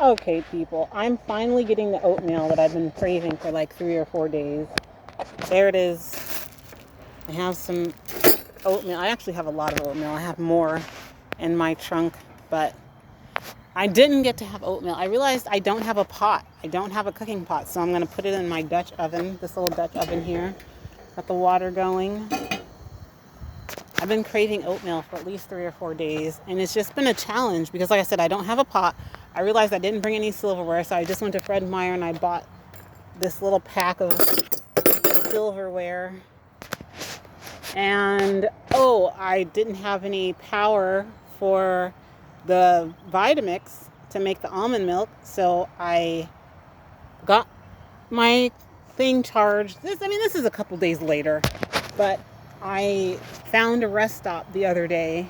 Okay, people, I'm finally getting the oatmeal that I've been craving for like 3 or 4 days. There it is. I have some oatmeal. I actually have a lot of oatmeal. I have more in my trunk, but I didn't get to have oatmeal. I realized I don't have a pot. I don't have a cooking pot, so I'm going to put it in my Dutch oven, this little Dutch oven here. Got the water going. I've been craving oatmeal for at least 3 or 4 days, and it's just been a challenge because, like I said, I don't have a pot. I realized I didn't bring any silverware, so I just went to Fred Meyer and I bought this little pack of silverware. And, I didn't have any power for the Vitamix to make the almond milk, so I got my thing charged. This is a couple days later, but I found a rest stop the other day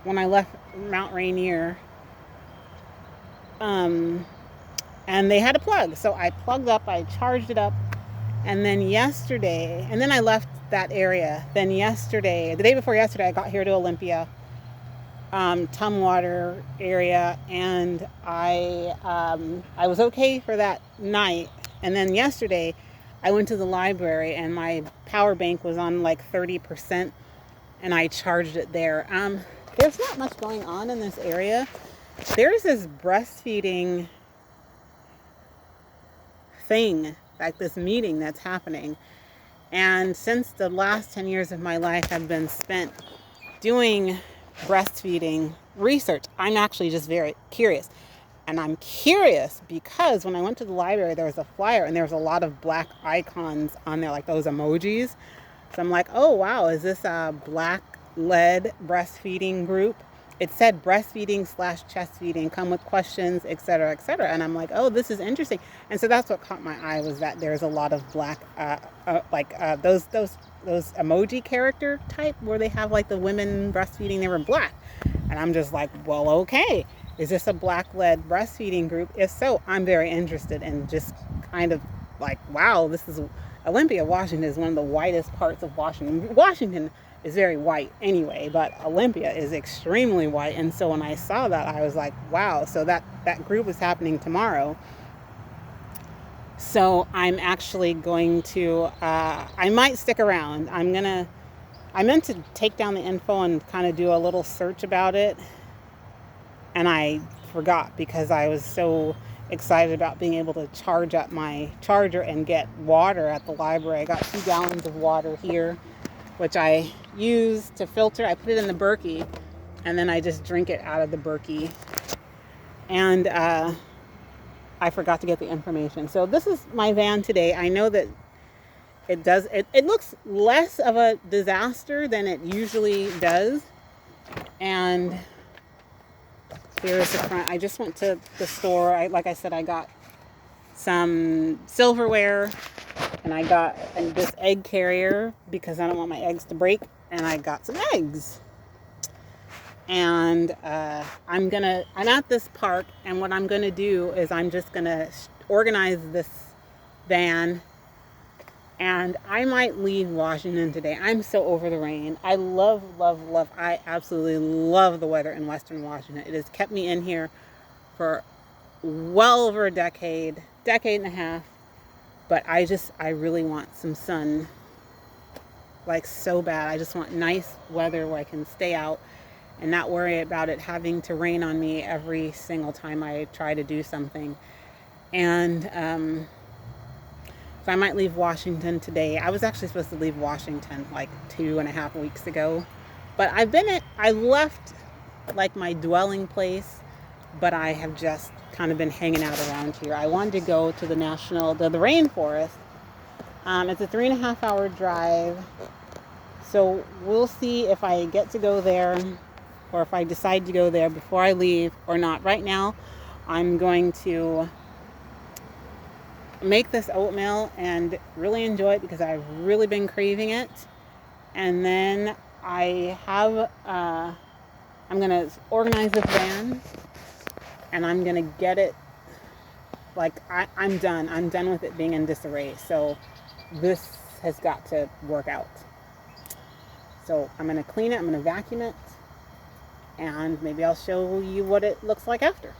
when I left Mount Rainier, and they had a plug. So I plugged up, I charged it up, and then I left that area. Then yesterday, the day before yesterday, I got here to Olympia, Tumwater area, and I was okay for that night. And then yesterday, I went to the library and my power bank was on like 30%, and I charged it there. There's not much going on in this area. There's this breastfeeding thing, like this meeting that's happening. And since the last 10 years of my life have been spent doing breastfeeding research, I'm actually just very curious. And I'm curious because when I went to the library, there was a flyer and there was a lot of black icons on there, like those emojis. So I'm like, oh, wow, is this a black-led breastfeeding group? It said breastfeeding/chest feeding, come with questions, et cetera, et cetera. And I'm like, oh, this is interesting. And so that's what caught my eye, was that there's a lot of black, those emoji character type where they have like the women breastfeeding, they were black. And I'm just like, well, okay. Is this a black-led breastfeeding group? If so, I'm very interested, and just kind of like, wow, this is Olympia, Washington is one of the whitest parts of Washington. Washington is very white anyway, but Olympia is extremely white. And so when I saw that, I was like, wow, so that group is happening tomorrow. So I'm actually going to, I might stick around. I meant to take down the info and kind of do a little search about it. And I forgot because I was so excited about being able to charge up my charger and get water at the library. I got 2 gallons of water here, which I use to filter. I put it in the Berkey, and then I just drink it out of the Berkey. And I forgot to get the information. So this is my van today. I know that it looks less of a disaster than it usually does. And here's the front. I just went to the store. Like I said, I got some silverware, and I got this egg carrier because I don't want my eggs to break, and I got some eggs. And I'm at this park, and what I'm gonna do is I'm just gonna organize this van, and I might leave Washington today. I'm so over the rain. I I absolutely love the weather in Western Washington. It has kept me in here for well over a decade and a half. But I really want some sun, like so bad. I just want nice weather where I can stay out and not worry about it having to rain on me every single time I try to do something. And so I might leave Washington today. I was actually supposed to leave Washington like 2.5 weeks ago. But I left like my dwelling place, but I have just kind of been hanging out around here. I wanted to go to the rainforest. It's a 3.5-hour drive. So we'll see if I get to go there, or if I decide to go there before I leave or not. Right now, I'm going to make this oatmeal and really enjoy it because I've really been craving it. And then I'm going to organize this van, and I'm going to get it, like, I'm done. I'm done with it being in disarray. So this has got to work out. So I'm going to clean it. I'm going to vacuum it. And maybe I'll show you what it looks like after.